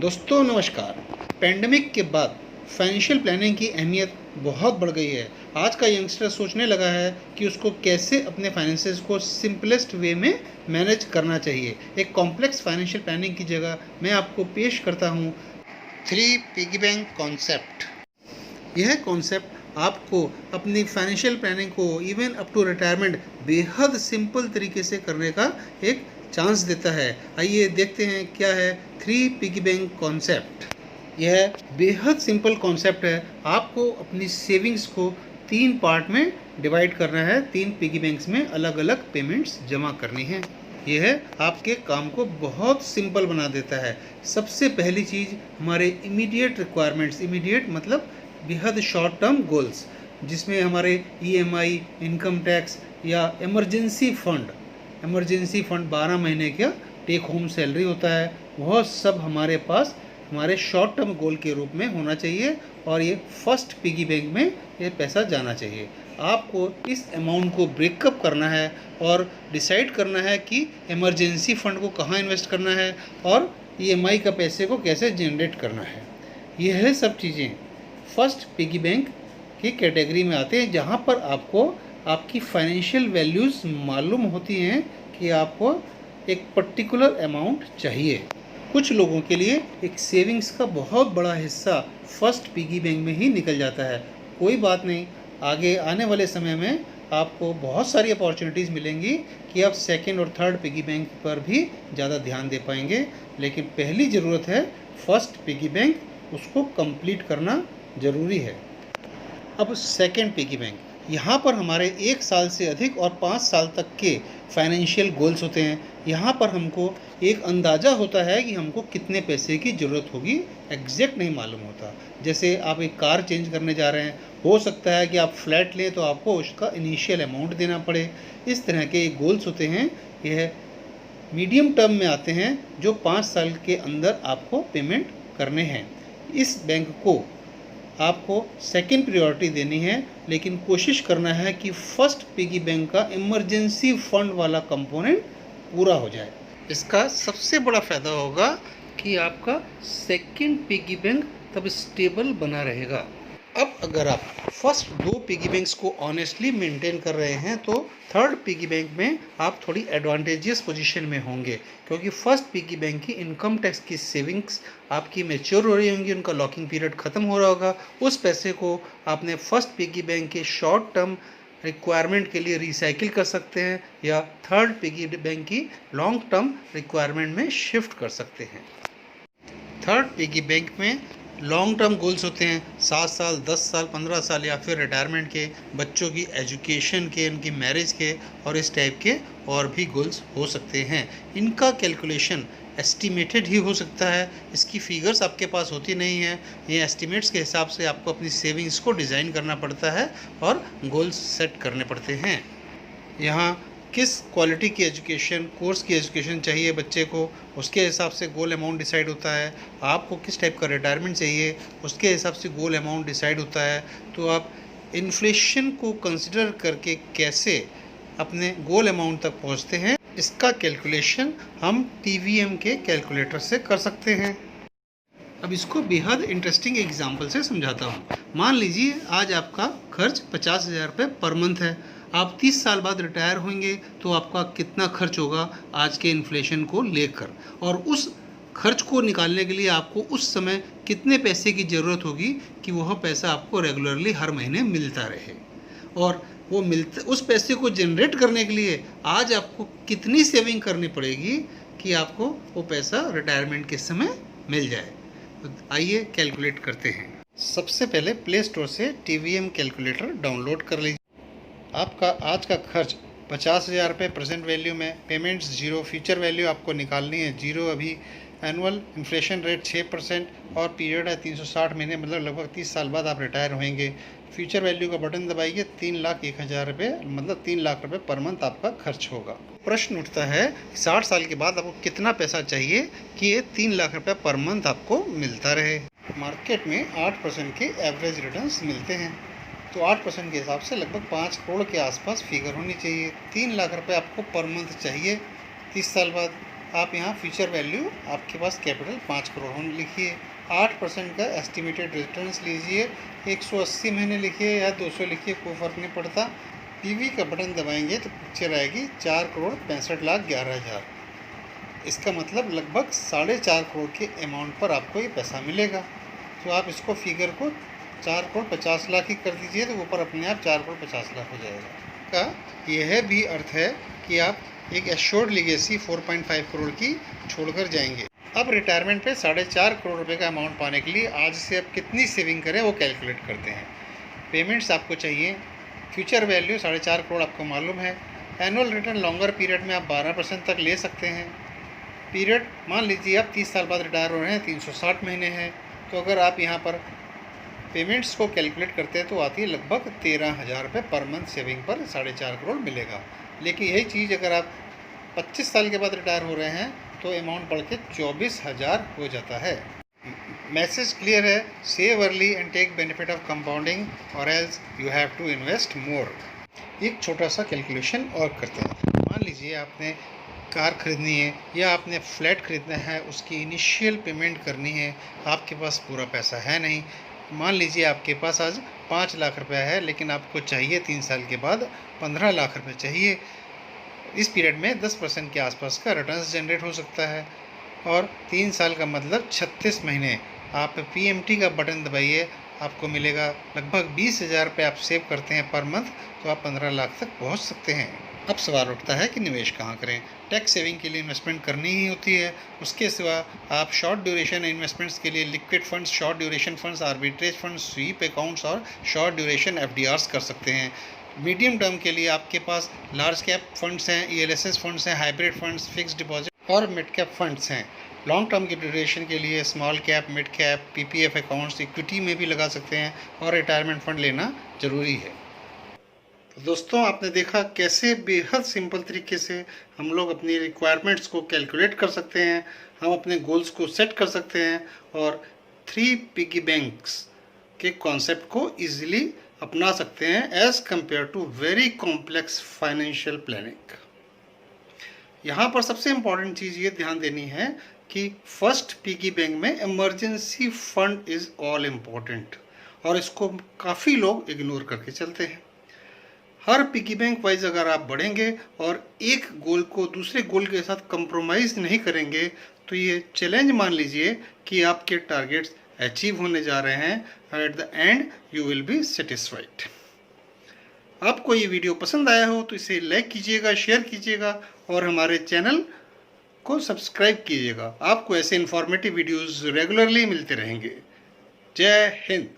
दोस्तों नमस्कार। पैंडेमिक के बाद फाइनेंशियल प्लानिंग की अहमियत बहुत बढ़ गई है। आज का यंगस्टर सोचने लगा है कि उसको कैसे अपने फाइनेंसेस को सिंपलेस्ट वे में मैनेज करना चाहिए। एक कॉम्प्लेक्स फाइनेंशियल प्लानिंग की जगह मैं आपको पेश करता हूँ 3 पिगी बैंक कॉन्सेप्ट। यह कॉन्सेप्ट आपको अपनी फाइनेंशियल प्लानिंग को इवन अप टू रिटायरमेंट बेहद सिंपल तरीके से करने का एक चांस देता है। आइए देखते हैं क्या है 3 पिगी बैंक कॉन्सेप्ट। यह बेहद सिंपल कॉन्सेप्ट है। आपको अपनी सेविंग्स को 3 पार्ट में डिवाइड करना है। 3 पिगी बैंक्स में अलग अलग पेमेंट्स जमा करनी है। यह आपके काम को बहुत सिंपल बना देता है। सबसे पहली चीज़ हमारे इमीडिएट रिक्वायरमेंट्स, इमीडिएट मतलब बेहद शॉर्ट टर्म गोल्स, जिसमें हमारे ईएमआई, इनकम टैक्स या इमरजेंसी फंड 12 महीने का टेक होम सैलरी होता है, वह सब हमारे पास हमारे शॉर्ट टर्म गोल के रूप में होना चाहिए और ये फर्स्ट पिगी बैंक में ये पैसा जाना चाहिए। आपको इस अमाउंट को ब्रेकअप करना है और डिसाइड करना है कि इमरजेंसी फंड को कहाँ इन्वेस्ट करना है और ईएमआई का पैसे को कैसे जनरेट करना है। यह सब चीज़ें फर्स्ट पिगी बैंक की कैटेगरी में आते हैं, जहाँ पर आपको आपकी फाइनेंशियल वैल्यूज़ मालूम होती हैं कि आपको एक पर्टिकुलर अमाउंट चाहिए। कुछ लोगों के लिए एक सेविंग्स का बहुत बड़ा हिस्सा फर्स्ट पिगी बैंक में ही निकल जाता है। कोई बात नहीं, आगे आने वाले समय में आपको बहुत सारी अपॉर्चुनिटीज़ मिलेंगी कि आप सेकंड और थर्ड पिगी बैंक पर भी ज़्यादा ध्यान दे पाएंगे। लेकिन पहली ज़रूरत है फर्स्ट पिगी बैंक, उसको कंप्लीट करना ज़रूरी है। अब सेकंड पिगी बैंक, यहाँ पर हमारे 1 साल से अधिक और 5 साल तक के फाइनेंशियल गोल्स होते हैं। यहाँ पर हमको एक अंदाज़ा होता है कि हमको कितने पैसे की ज़रूरत होगी, एग्जैक्ट नहीं मालूम होता। जैसे आप एक कार चेंज करने जा रहे हैं, हो सकता है कि आप फ्लैट लें तो आपको उसका इनिशियल अमाउंट देना पड़े। इस तरह के गोल्स होते हैं। यह मीडियम टर्म में आते हैं जो 5 साल के अंदर आपको पेमेंट करने हैं। इस बैंक को आपको सेकंड प्रायोरिटी देनी है, लेकिन कोशिश करना है कि फर्स्ट पिगी बैंक का इमरजेंसी फंड वाला कंपोनेंट पूरा हो जाए। इसका सबसे बड़ा फ़ायदा होगा कि आपका सेकंड पिगी बैंक तब स्टेबल बना रहेगा। अब अगर आप फर्स्ट 2 पिगी बैंक्स को ऑनेस्टली मेंटेन कर रहे हैं तो थर्ड पिगी बैंक में आप थोड़ी एडवांटेजियस पोजीशन में होंगे, क्योंकि फर्स्ट पिगी बैंक की इनकम टैक्स की सेविंग्स आपकी मैच्योर हो रही होंगी, उनका लॉकिंग पीरियड ख़त्म हो रहा होगा। उस पैसे को आपने फर्स्ट पिगी बैंक के शॉर्ट टर्म रिक्वायरमेंट के लिए रिसाइकिल कर सकते हैं या थर्ड पिगी बैंक की लॉन्ग टर्म रिक्वायरमेंट में शिफ्ट कर सकते हैं। थर्ड पिगी बैंक में लॉन्ग टर्म गोल्स होते हैं, 7 साल, 10 साल, 15 साल या फिर रिटायरमेंट के, बच्चों की एजुकेशन के, उनकी मैरिज के और इस टाइप के और भी गोल्स हो सकते हैं। इनका कैलकुलेशन एस्टिमेटेड ही हो सकता है, इसकी फिगर्स आपके पास होती नहीं है। ये एस्टिमेट्स के हिसाब से आपको अपनी सेविंग्स को डिज़ाइन करना पड़ता है और गोल्स सेट करने पड़ते हैं। यहाँ किस क्वालिटी की एजुकेशन, कोर्स की एजुकेशन चाहिए बच्चे को, उसके हिसाब से गोल अमाउंट डिसाइड होता है। आपको किस टाइप का रिटायरमेंट चाहिए, उसके हिसाब से गोल अमाउंट डिसाइड होता है। तो आप इन्फ्लेशन को कंसिडर करके कैसे अपने गोल अमाउंट तक पहुंचते हैं, इसका कैलकुलेशन हम टीवीएम के कैलकुलेटर से कर सकते हैं। अब इसको बेहद इंटरेस्टिंग एग्जाम्पल से समझाता हूँ। मान लीजिए आज आपका खर्च 50,000 रुपये पर मंथ है। आप 30 साल बाद रिटायर होंगे तो आपका कितना खर्च होगा आज के इन्फ्लेशन को लेकर, और उस खर्च को निकालने के लिए आपको उस समय कितने पैसे की ज़रूरत होगी कि वह पैसा आपको रेगुलरली हर महीने मिलता रहे। और वो उस पैसे को जनरेट करने के लिए आज आपको कितनी सेविंग करनी पड़ेगी कि आपको वो पैसा रिटायरमेंट के समय मिल जाए। तो आइए कैलकुलेट करते हैं। सबसे पहले प्ले स्टोर से टीवीएम कैलकुलेटर डाउनलोड कर लीजिए। आपका आज का खर्च 50,000 रुपये प्रेजेंट वैल्यू में, पेमेंट्स 0, फ्यूचर वैल्यू आपको निकालनी है 0 अभी, एनुअल इन्फ्लेशन रेट 6% और पीरियड है 360 महीने, मतलब लगभग 30 साल बाद आप रिटायर होंगे। फ्यूचर वैल्यू का बटन दबाइए, 3,01,000 रुपये, मतलब 3 लाख रुपये पर मंथ आपका खर्च होगा। प्रश्न उठता है 60 साल के बाद आपको कितना पैसा चाहिए कि ये 3 लाख रुपये पर मंथ आपको मिलता रहे। मार्केट में 8% के एवरेज रिटर्न्स मिलते हैं, तो 8% के हिसाब से लगभग 5 करोड़ के आसपास फिगर होनी चाहिए। 3 लाख रुपए आपको पर मंथ चाहिए 30 साल बाद। आप यहाँ फ्यूचर वैल्यू आपके पास कैपिटल 5 करोड़ होने लिखिए, 8% का एस्टिमेटेड रिटर्न्स लीजिए, 180 महीने लिखिए या 200 लिखिए, कोई फ़र्क नहीं पड़ता। पीवी का बटन दबाएंगे तो पिक्चर आएगी 4,65,11,000। इसका मतलब लगभग 4.5 करोड़ के अमाउंट पर आपको ये पैसा मिलेगा। तो आप इसको फिगर को 4,50,00,000 ही कर दीजिए तो ऊपर अपने आप 4,50,00,000 हो जाएगा। का यह भी अर्थ है कि आप एक एश्योर्ड लीगेसी 4.5 करोड़ की छोड़कर जाएंगे। अब रिटायरमेंट पे 4.5 करोड़ रुपए का अमाउंट पाने के लिए आज से आप कितनी सेविंग करें वो कैलकुलेट करते हैं। पेमेंट्स आपको चाहिए, फ्यूचर वैल्यू 4.5 करोड़ आपको मालूम है, एनुअल रिटर्न लॉन्गर पीरियड में आप 12% तक ले सकते हैं। पीरियड मान लीजिए आप 30 साल बाद रिटायर हो रहे हैं, 360 महीने हैं, तो अगर आप यहाँ पर पेमेंट्स को कैलकुलेट करते हैं तो आती है लगभग 13,000 रुपये पर मंथ सेविंग पर 4.5 करोड़ मिलेगा। लेकिन यही चीज़ अगर आप 25 साल के बाद रिटायर हो रहे हैं तो अमाउंट बढ़ के 24,000 हो जाता है। मैसेज क्लियर है, save early and take benefit of compounding और else you have to invest more. एक छोटा सा कैलकुलेशन और करते हैं। मान लीजिए आपने कार खरीदनी है या आपने फ्लैट खरीदना है, उसकी इनिशियल पेमेंट करनी है, आपके पास पूरा पैसा है नहीं। मान लीजिए आपके पास आज 5 लाख रुपया है लेकिन आपको चाहिए 3 साल के बाद 15 लाख रुपये चाहिए। इस पीरियड में 10% के आसपास का रिटर्न्स जनरेट हो सकता है और 3 साल का मतलब 36 महीने। आप पीएमटी का बटन दबाइए, आपको मिलेगा लगभग 20,000 रुपये आप सेव करते हैं पर मंथ, तो आप 15 लाख तक पहुंच सकते हैं। अब सवाल उठता है कि निवेश कहाँ करें। टैक्स सेविंग के लिए इन्वेस्टमेंट करनी ही होती है, उसके सिवा आप शॉर्ट ड्यूरेशन इन्वेस्टमेंट्स के लिए liquid funds, short duration funds, arbitrage funds, sweep accounts और शॉर्ट ड्यूरेशन एफडीआर्स कर सकते हैं। मीडियम टर्म के लिए आपके पास लार्ज कैप फंड्स हैं, ईएलएसएस फंड्स हैं, हाइब्रिड फंड्स, फिक्स्ड डिपॉजिट और मिड कैप फंड्स हैं। लॉन्ग टर्म की ड्यूरेशन के लिए small cap, mid cap, PPF accounts equity में भी लगा सकते हैं और रिटायरमेंट फंड लेना ज़रूरी है। तो दोस्तों, आपने देखा कैसे बेहद सिंपल तरीके से हम लोग अपनी रिक्वायरमेंट्स को कैलकुलेट कर सकते हैं, हम अपने गोल्स को सेट कर सकते हैं और 3 पिगी बैंक्स के कॉन्सेप्ट को इजीली अपना सकते हैं as compare to very complex financial planning. यहाँ पर सबसे इम्पॉर्टेंट चीज़ ये ध्यान देनी है कि फर्स्ट पिगी बैंक में emergency fund is all important और इसको काफ़ी लोग इग्नोर करके चलते हैं। हर पिगी बैंक वाइज अगर आप बढ़ेंगे और एक गोल को दूसरे गोल के साथ कंप्रोमाइज़ नहीं करेंगे तो ये चैलेंज मान लीजिए कि आपके टारगेट्स अचीव होने जा रहे हैं। At the end you will be satisfied. आपको ये वीडियो पसंद आया हो तो इसे लाइक कीजिएगा, शेयर कीजिएगा और हमारे चैनल को सब्सक्राइब कीजिएगा। आपको ऐसे इन्फॉर्मेटिव वीडियोस रेगुलरली मिलते रहेंगे। जय हिंद।